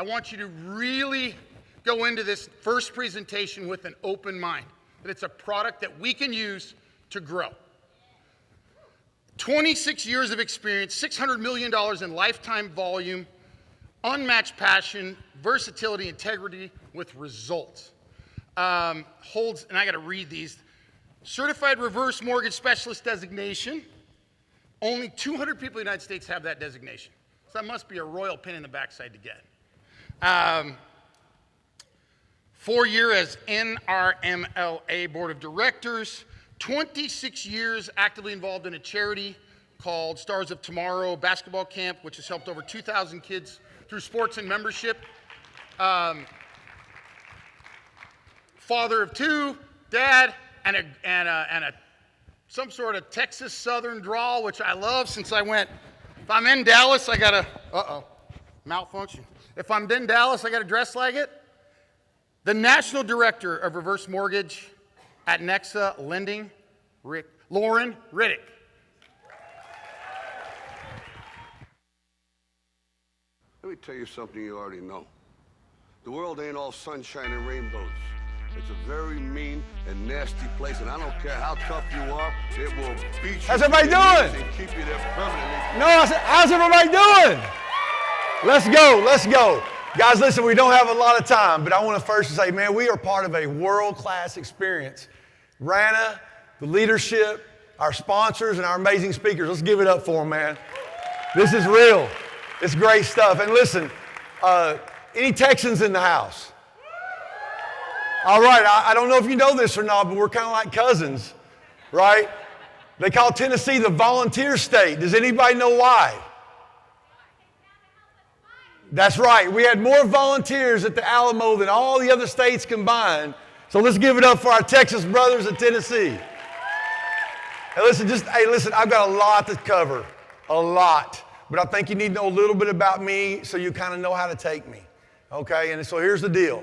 I want you to really go into this first presentation with an open mind, that it's a product that we can use to grow. 26 years of experience, $600 million in lifetime volume, unmatched passion, versatility, integrity with results. Holds, and I got to read these, certified reverse mortgage specialist designation. Only 200 people in the United States have that designation. So that must be a royal pin in the backside to get. 4-year as NRMLA Board of Directors, 26 years actively involved in a charity called Stars of Tomorrow basketball camp, which has helped over 2,000 kids through sports and membership. Father of 2, dad, and some sort of Texas Southern drawl, which I love since I went, if I'm in Dallas, I gotta, malfunction. If I'm in Dallas, I gotta dress like it. The National Director of Reverse Mortgage at NEXA Lending, Lorren, Riddick. Let me tell you something you already know. The world ain't all sunshine and rainbows. It's a very mean and nasty place, and I don't care how tough you are, it will beat you. How's everybody doing? And keep you there permanently. No, I said, how's everybody doing? Let's go, let's go. Guys, listen, we don't have a lot of time, but I want to first say, man, we are part of a world-class experience. Rana, the leadership, our sponsors, and our amazing speakers. Let's give it up for them, man. This is real. It's great stuff. And listen, any Texans in the house? All right, I don't know if you know this or not, but we're kind of like cousins, right? They call Tennessee the volunteer state. Does anybody know why? That's right. We had more volunteers at the Alamo than all the other states combined. So let's give it up for our Texas brothers at Tennessee. Hey, listen, I've got a lot to cover, a lot. But I think you need to know a little bit about me so you kind of know how to take me, okay? And so here's the deal.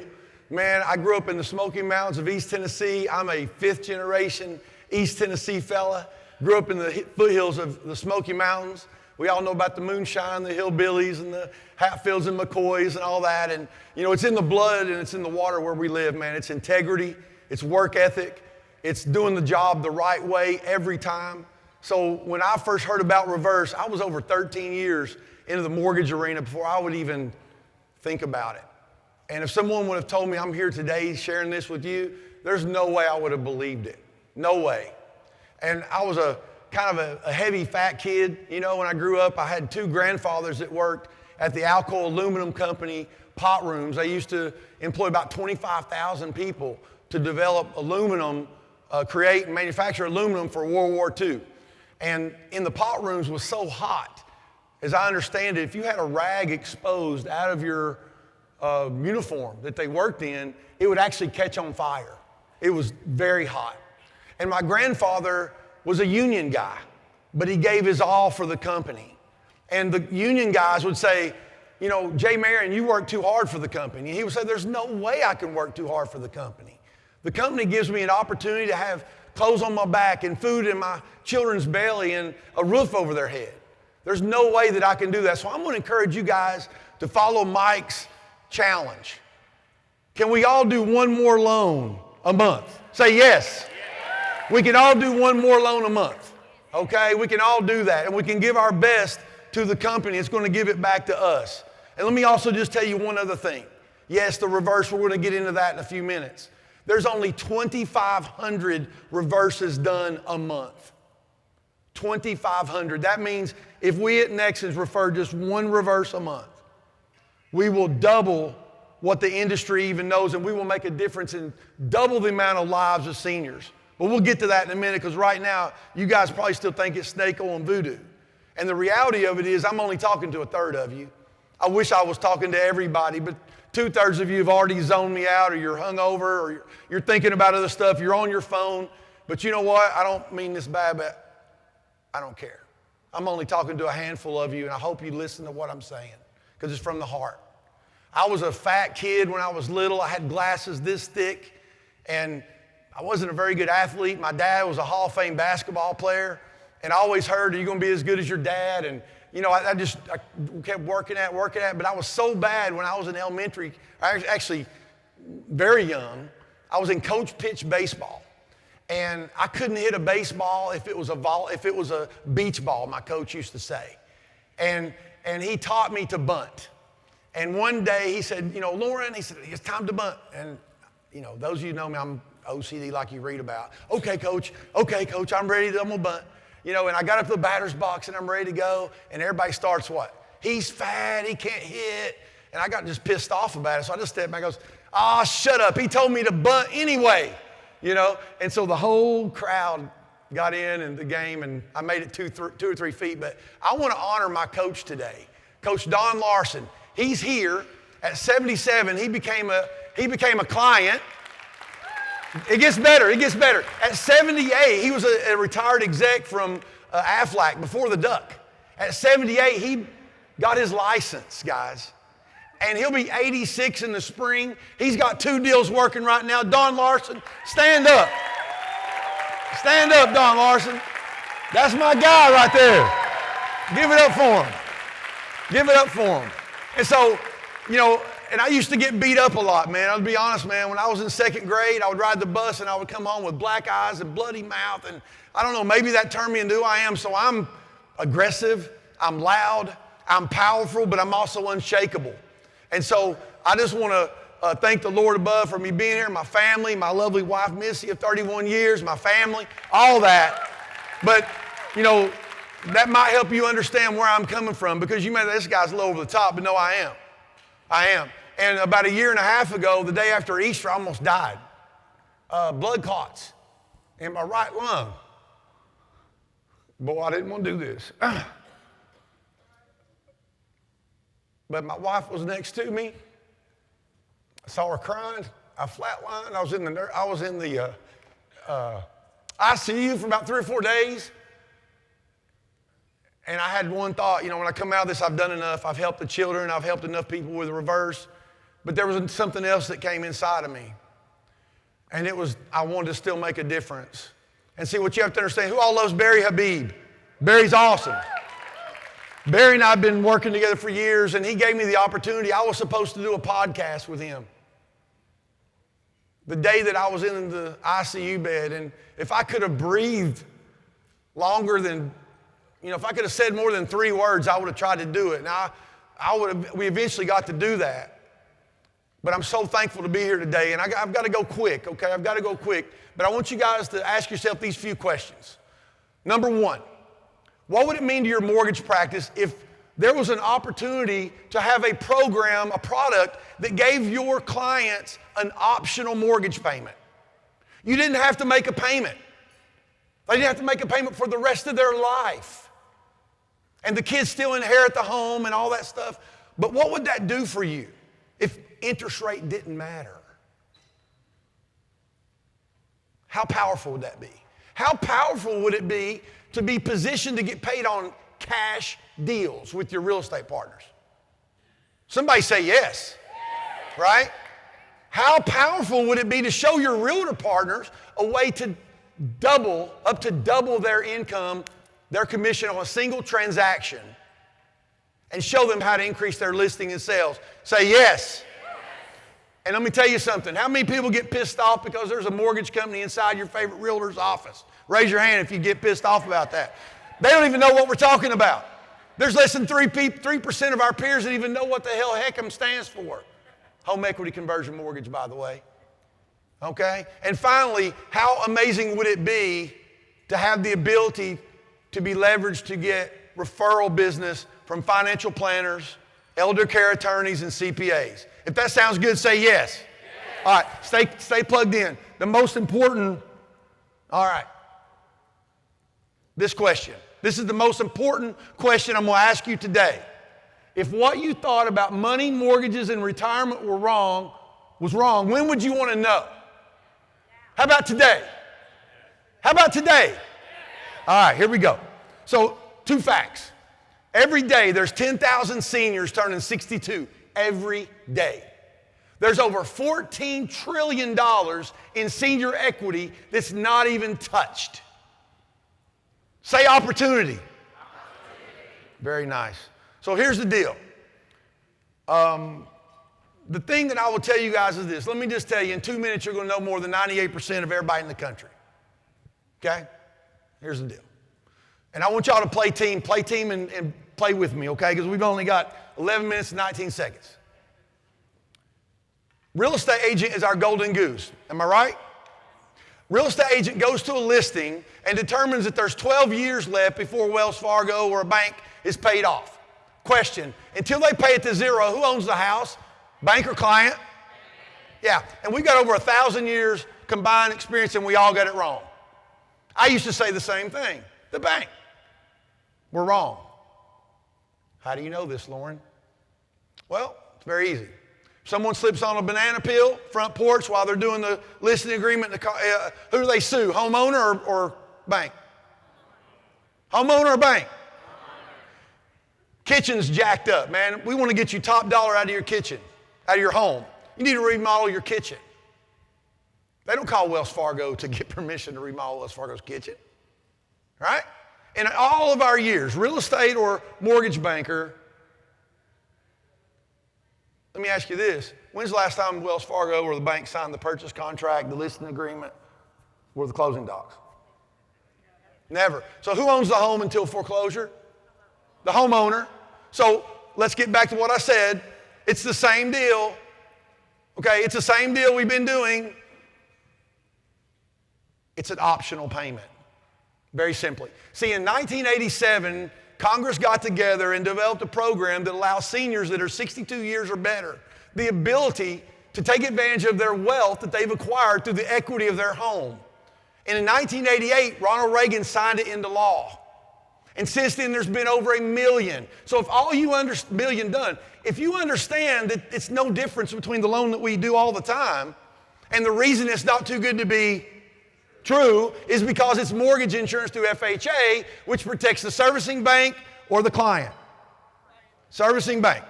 Man, I grew up in the Smoky Mountains of East Tennessee. I'm a 5th generation East Tennessee fella. Grew up in the foothills of the Smoky Mountains. We all know about the moonshine, the hillbillies, and the Hatfields and McCoys and all that. And, you know, it's in the blood and it's in the water where we live, man. It's integrity. It's work ethic. It's doing the job the right way every time. So when I first heard about reverse, I was over 13 years into the mortgage arena before I would even think about it. And if someone would have told me I'm here today sharing this with you, there's no way I would have believed it. No way. And I was a kind of a heavy, fat kid. You know, when I grew up, I had 2 grandfathers that worked at the Alcoa Aluminum Company pot rooms. They used to employ about 25,000 people to develop aluminum, create and manufacture aluminum for World War II. And in the pot rooms was so hot. As I understand it, if you had a rag exposed out of your uniform that they worked in, it would actually catch on fire. It was very hot. And my grandfather was a union guy, but he gave his all for the company. And the union guys would say, you know, Jay Marion, you work too hard for the company. And he would say, there's no way I can work too hard for the company. The company gives me an opportunity to have clothes on my back and food in my children's belly and a roof over their head. There's no way that I can do that. So I'm going to encourage you guys to follow Mike's challenge. Can we all do one more loan a month? Say yes. We can all do one more loan a month. Okay? We can all do that. And we can give our best to the company. It's going to give it back to us. And let me also just tell you one other thing. Yes, the reverse, we're going to get into that in a few minutes. There's only 2,500 reverses done a month. 2,500. That means if we at NEXA's refer just one reverse a month, we will double what the industry even knows, and we will make a difference in double the amount of lives of seniors. But we'll get to that in a minute, because right now, you guys probably still think it's snake oil and voodoo. And the reality of it is I'm only talking to a third of you. I wish I was talking to everybody, but 2/3 of you have already zoned me out, or you're hungover, or you're thinking about other stuff, you're on your phone. But you know what? I don't mean this bad, but I don't care. I'm only talking to a handful of you, and I hope you listen to what I'm saying, because it's from the heart. I was a fat kid when I was little. I had glasses this thick, and I wasn't a very good athlete. My dad was a Hall of Fame basketball player, and I always heard, are you going to be as good as your dad? And I kept working at it, but I was so bad when I was in elementary, actually very young, I was in coach pitch baseball. And I couldn't hit a baseball if it was a beach ball, my coach used to say. And he taught me to bunt. And one day he said, Lorren, he said, it's time to bunt. And, those of you who know me, I'm OCD like you read about. Okay, coach, I'm ready, I'm going to bunt. And I got up to the batter's box and I'm ready to go. And everybody starts what? He's fat, he can't hit. And I got just pissed off about it. So I just stepped back and goes, shut up. He told me to bunt anyway. And so the whole crowd got in the game, and I made it 2 or 3 feet. But I want to honor my coach today, Coach Don Larson. He's here at 77. He became a client. It gets better. At 78, he was a retired exec from Aflac before the Duck. At 78, he got his license, guys. And he'll be 86 in the spring. He's got 2 deals working right now. Don Larson, stand up. Stand up, Don Larson. That's my guy right there. Give it up for him. Give it up for him. And so, and I used to get beat up a lot, man. I'll be honest, man. When I was in 2nd grade, I would ride the bus and I would come home with black eyes and bloody mouth. And I don't know, maybe that turned me into who I am. So I'm aggressive, I'm loud, I'm powerful, but I'm also unshakable. And so I just want to thank the Lord above for me being here, my family, my lovely wife, Missy, of 31 years, my family, all that. But, that might help you understand where I'm coming from, because you may think this guy's a little over the top, but no, I am. I am. And about a year and a half ago, the day after Easter, I almost died. Blood clots in my right lung. Boy, I didn't want to do this. But my wife was next to me. I saw her crying. I flatlined. I was in the ICU for about 3 or 4 days. And I had one thought, when I come out of this, I've done enough. I've helped the children. I've helped enough people with the reverse. But there was something else that came inside of me. And it was, I wanted to still make a difference. And see, what you have to understand, who all loves Barry Habib? Barry's awesome. Barry and I have been working together for years, and he gave me the opportunity. I was supposed to do a podcast with him the day that I was in the ICU bed. And if I could have breathed longer than, if I could have said more than 3 words, I would have tried to do it. Now, we eventually got to do that. But I'm so thankful to be here today. And I've got to go quick, okay? I've got to go quick. But I want you guys to ask yourself these few questions. Number 1. What would it mean to your mortgage practice if there was an opportunity to have a program, a product that gave your clients an optional mortgage payment? You didn't have to make a payment. They didn't have to make a payment for the rest of their life. And the kids still inherit the home and all that stuff. But what would that do for you if interest rate didn't matter? How powerful would that be? How powerful would it be to be positioned to get paid on cash deals with your real estate partners? Somebody say yes, right? How powerful would it be to show your realtor partners a way to up to double their income, their commission on a single transaction, and show them how to increase their listing and sales? Say yes. And let me tell you something. How many people get pissed off because there's a mortgage company inside your favorite realtor's office? Raise your hand if you get pissed off about that. They don't even know what we're talking about. There's less than 3% of our peers that even know what the hell HECM stands for. Home equity conversion mortgage, by the way. Okay? And finally, how amazing would it be to have the ability to be leveraged to get referral business from financial planners, elder care attorneys, and CPAs? If that sounds good, say yes. All right, stay plugged in. The most important, all right, this question. This is the most important question I'm going to ask you today. If what you thought about money, mortgages, and retirement was wrong, when would you want to know? How about today? How about today? All right, here we go. So, 2 facts. Every day, there's 10,000 seniors turning 62. Every day. There's over $14 trillion in senior equity that's not even touched. Say opportunity. Very nice. So here's the deal. The thing that I will tell you guys is this. Let me just tell you, in 2 minutes, you're going to know more than 98% of everybody in the country. Okay? Here's the deal. And I want y'all to play team and play with me, okay? Because we've only got 11 minutes and 19 seconds. Real estate agent is our golden goose. Am I right? Real estate agent goes to a listing and determines that there's 12 years left before Wells Fargo or a bank is paid off. Question, until they pay it to zero, who owns the house? Bank or client? Yeah, and we've got over 1,000 years combined experience and we all got it wrong. I used to say the same thing. The bank. We're wrong. How do you know this, Lorren? Well, it's very easy. Someone slips on a banana peel, front porch, while they're doing the listing agreement, who do they sue, homeowner or bank? Homeowner or bank? Kitchen's jacked up, man. We want to get you top dollar out of your kitchen, out of your home. You need to remodel your kitchen. They don't call Wells Fargo to get permission to remodel Wells Fargo's kitchen, right? In all of our years, real estate or mortgage banker, let me ask you this. When's the last time Wells Fargo or the bank signed the purchase contract, the listing agreement, or the closing docs? Never. So who owns the home until foreclosure? The homeowner. So let's get back to what I said. It's the same deal. Okay, it's the same deal we've been doing. It's an optional payment. Very simply. See, in 1987, Congress got together and developed a program that allows seniors that are 62 years or better the ability to take advantage of their wealth that they've acquired through the equity of their home. And in 1988, Ronald Reagan signed it into law. And since then, there's been over 1 million. So if all you million done, if you understand that it's no difference between the loan that we do all the time, and the reason it's not too good to be true is because it's mortgage insurance through FHA, which protects the servicing bank or the client. Servicing bank.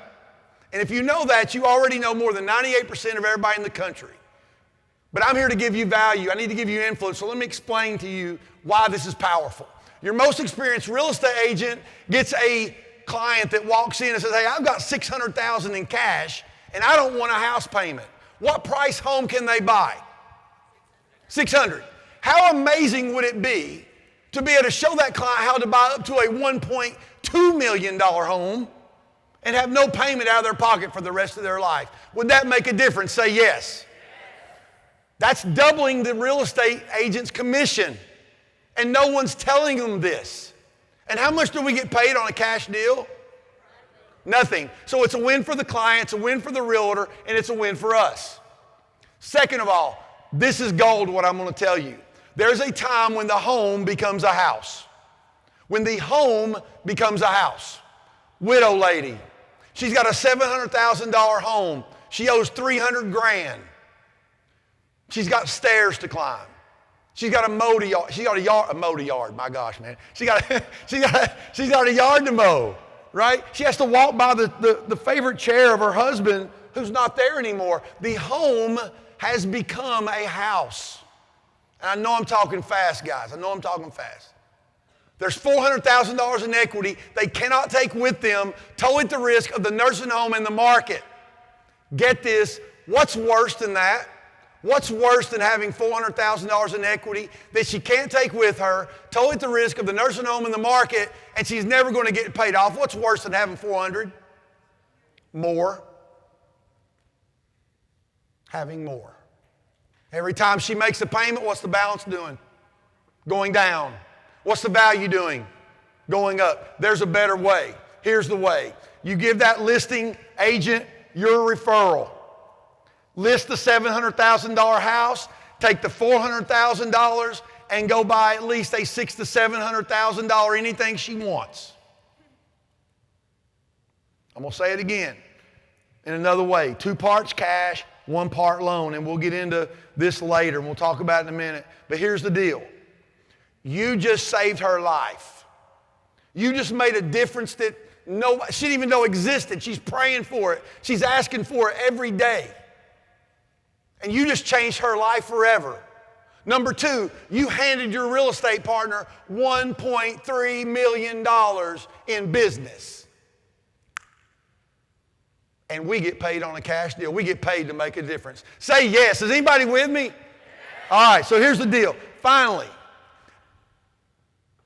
And if you know that, you already know more than 98% of everybody in the country. But I'm here to give you value. I need to give you influence. So let me explain to you why this is powerful. Your most experienced real estate agent gets a client that walks in and says, hey, I've got $600,000 in cash and I don't want a house payment. What price home can they buy? $600,000. How amazing would it be to be able to show that client how to buy up to a $1.2 million home and have no payment out of their pocket for the rest of their life? Would that make a difference? Say yes. That's doubling the real estate agent's commission. And no one's telling them this. And how much do we get paid on a cash deal? Nothing. So it's a win for the client, it's a win for the realtor, and it's a win for us. Second of all, this is gold, what I'm going to tell you. There's a time when the home becomes a house. When the home becomes a house. Widow lady. She's got a $700,000 home. She owes $300,000. She's got stairs to climb. She's got a mow yard. She got a mow yard. My gosh, man. She's got a yard to mow, right? She has to walk by the favorite chair of her husband who's not there anymore. The home has become a house. And I know I'm talking fast, guys. I know I'm talking fast. There's $400,000 in equity they cannot take with them, tow at the risk of the nursing home and the market. Get this, what's worse than that? What's worse than having $400,000 in equity that she can't take with her, tow at the risk of the nursing home and the market, and she's never going to get it paid off? What's worse than having $400,000? More. Having more. Every time she makes a payment, what's the balance doing? Going down. What's the value doing? Going up. There's a better way. Here's the way. You give that listing agent your referral. List the $700,000 house, take the $400,000 and go buy at least a $600,000 to $700,000 anything she wants. I'm going to say it again in another way. 2 parts cash, 1 part loan, and we'll get into this later and we'll talk about it in a minute. But here's the deal. You just saved her life. You just made a difference that she didn't even know existed. She's praying for it. She's asking for it every day. And you just changed her life forever. Number two, you handed your real estate partner $1.3 million in business. And we get paid on a cash deal. We get paid to make a difference. Say yes. Is anybody with me? Yes. All right, so here's the deal. Finally,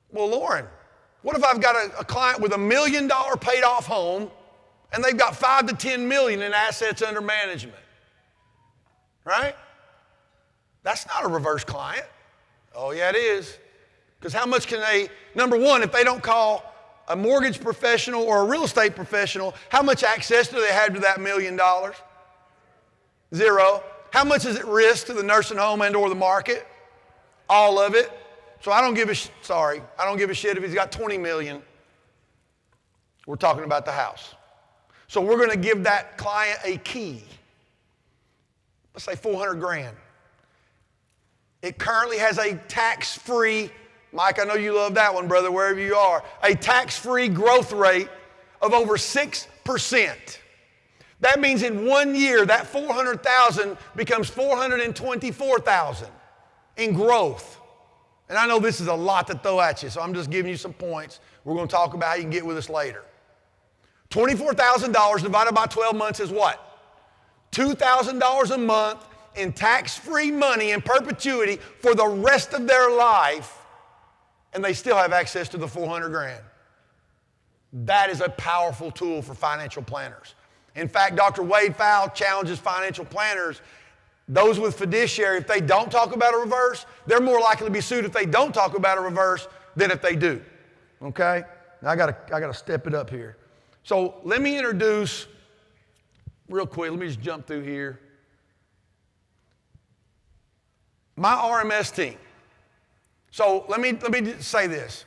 well, Lorren, what if I've got a client with $1 million paid off home and they've got 5 to 10 million in assets under management? Right? That's not a reverse client. Oh, yeah, it is. Because how much can they, number one, if they don't call a mortgage professional or a real estate professional, how much access do they have to that $1 million? Zero. How much is at risk to the nursing home and or the market? All of it. So I don't give a shit if he's got 20 million. We're talking about the house. So we're going to give that client a key. Let's say 400 grand. It currently has a tax-free, Mike, I know you love that one, brother, wherever you are, a tax-free growth rate of over 6%. That means in 1 year, that 400,000 becomes 424,000 in growth. And I know this is a lot to throw at you, so I'm just giving you some points. We're going to talk about how you can get with us later. $24,000 divided by 12 months is what? $2,000 a month in tax-free money in perpetuity for the rest of their life, and they still have access to the 400 grand. That is a powerful tool for financial planners. In fact, Dr. Wade Fowle challenges financial planners, those with fiduciary, if they don't talk about a reverse, they're more likely to be sued if they don't talk about a reverse than if they do. Okay? Now I gotta step it up here. So let me introduce, real quick, let me just jump through here. My RMS team. So let me say this.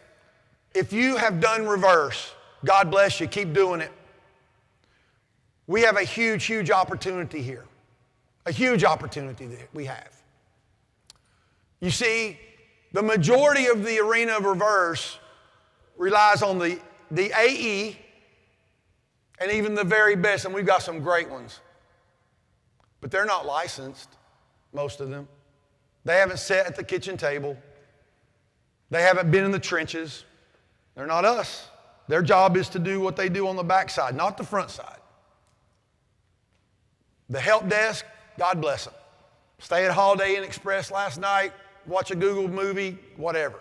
If you have done reverse, God bless you, keep doing it. We have a huge, huge opportunity here. A huge opportunity that we have. You see, the majority of the arena of reverse relies on the AE and even the very best, and we've got some great ones. But they're not licensed, most of them. They haven't sat at the kitchen table. They haven't been in the trenches. They're not us. Their job is to do what they do on the backside, not the front side. The help desk, God bless them. Stay at Holiday Inn Express last night, watch a Google movie, whatever.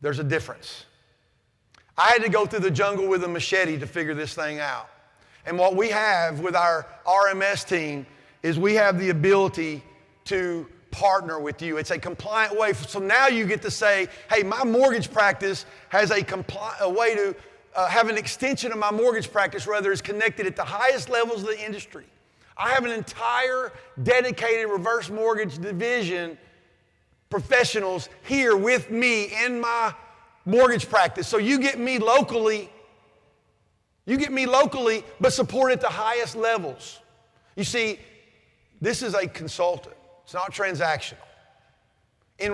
There's a difference. I had to go through the jungle with a machete to figure this thing out. And what we have with our RMS team is we have the ability to partner with you. It's a compliant way. So now you get to say, hey, my mortgage practice has a way to have an extension of my mortgage practice, whether it's connected at the highest levels of the industry. I have an entire dedicated reverse mortgage division professionals here with me in my mortgage practice. So you get me locally, but support at the highest levels. You see, this is a consultant. It's not transactional. In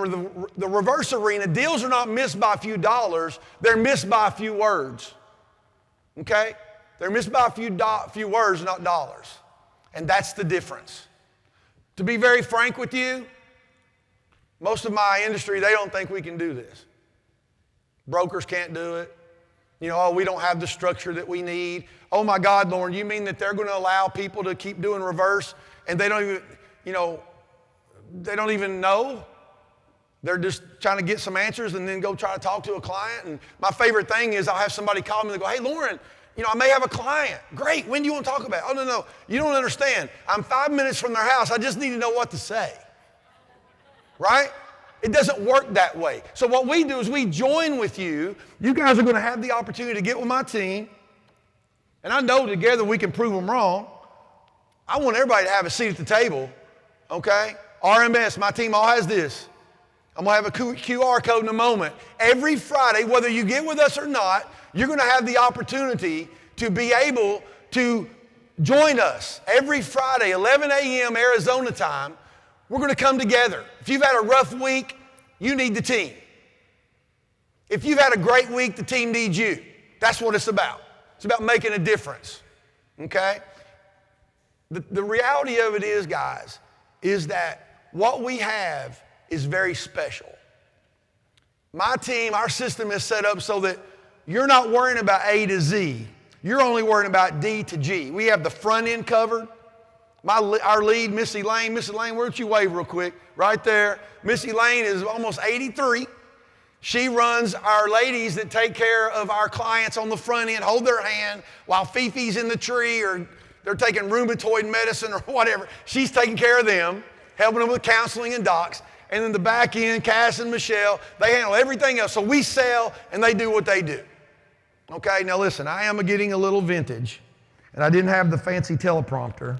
the reverse arena, deals are not missed by a few dollars, they're missed by a few words. Okay? They're missed by a few words, not dollars. And that's the difference. To be very frank with you, most of my industry, they don't think we can do this. Brokers can't do it. You know, oh, we don't have the structure that we need. Oh my God, Lorren, you mean that they're going to allow people to keep doing reverse and they don't even, they don't even know? They're just trying to get some answers and then go try to talk to a client. And my favorite thing is I'll have somebody call me and they go, hey, Lorren, I may have a client. Great, when do you want to talk about it? Oh, no, you don't understand. I'm 5 minutes from their house. I just need to know what to say. Right? It doesn't work that way. So what we do is we join with you. You guys are going to have the opportunity to get with my team. And I know together we can prove them wrong. I want everybody to have a seat at the table. Okay? RMS, my team all has this. I'm going to have a QR code in a moment. Every Friday, whether you get with us or not, you're going to have the opportunity to be able to join us. Every Friday, 11 a.m. Arizona time, we're going to come together. If you've had a rough week, you need the team. If you've had a great week, the team needs you. That's what it's about. It's about making a difference. Okay? The reality of it is, guys, is that what we have is very special. My team, our system is set up so that you're not worrying about A to Z. You're only worrying about D to G. We have the front end covered. Our lead, Missy Lane. Missy Lane, why don't you wave real quick? Right there. Missy Lane is almost 83. She runs our ladies that take care of our clients on the front end, hold their hand while Fifi's in the tree or they're taking rheumatoid medicine or whatever. She's taking care of them, helping them with counseling and docs. And then the back end, Cass and Michelle, they handle everything else. So we sell and they do what they do. Okay, now listen, I am getting a little vintage and I didn't have the fancy teleprompter.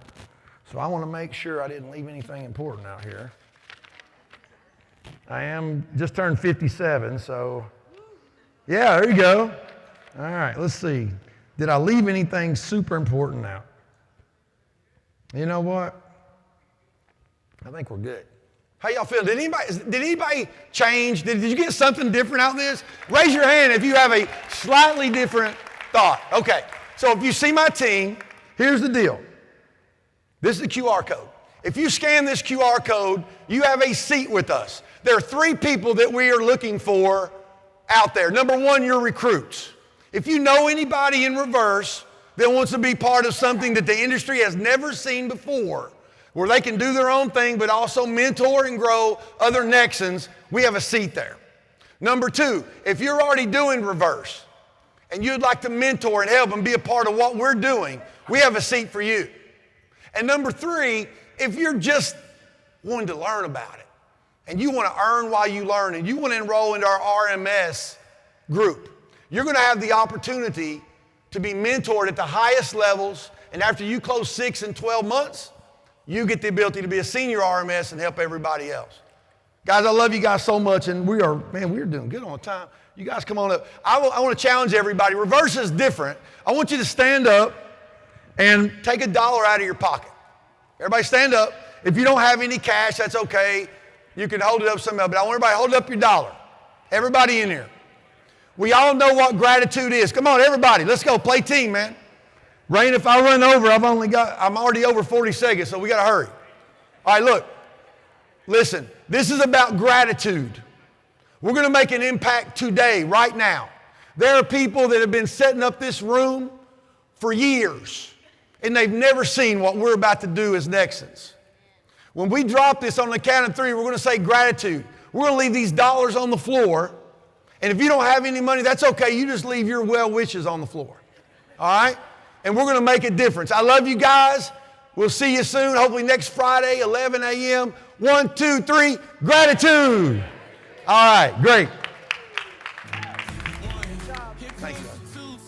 So I want to make sure I didn't leave anything important out here. I am just turned 57, so yeah, there you go. All right, let's see. Did I leave anything super important out? You know what? I think we're good. How y'all feel? Did anybody change? Did you get something different out of this? Raise your hand if you have a slightly different thought. Okay, so if you see my team, here's the deal. This is the QR code. If you scan this QR code, you have a seat with us. There are 3 people that we are looking for out there. Number 1, your recruits. If you know anybody in reverse that wants to be part of something that the industry has never seen before, where they can do their own thing but also mentor and grow other Nexans, we have a seat there. Number 2, if you're already doing reverse and you'd like to mentor and help and be a part of what we're doing, we have a seat for you. And number 3, if you're just wanting to learn about it and you want to earn while you learn and you want to enroll into our RMS group, you're going to have the opportunity to be mentored at the highest levels, and after you close 6 and 12 months, you get the ability to be a senior RMS and help everybody else. Guys, I love you guys so much, and we're doing good on time. You guys come on up. I want to challenge everybody. Reverse is different. I want you to stand up and take $1 out of your pocket. Everybody stand up. If you don't have any cash, that's okay. You can hold it up somehow, but I want everybody to hold up your $1. Everybody in here. We all know what gratitude is. Come on, everybody. Let's go. Play team, man. Rain, if I run over, I'm already over 40 seconds, so we got to hurry. All right, look. Listen, this is about gratitude. We're going to make an impact today, right now. There are people that have been setting up this room for years, and they've never seen what we're about to do as Nexans. When we drop this on the count of 3, we're going to say gratitude. We're going to leave these dollars on the floor, and if you don't have any money, that's okay. You just leave your well wishes on the floor. All right? And we're going to make a difference. I love you guys. We'll see you soon, hopefully next Friday, 11 a.m. 1, 2, 3, gratitude. All right, great.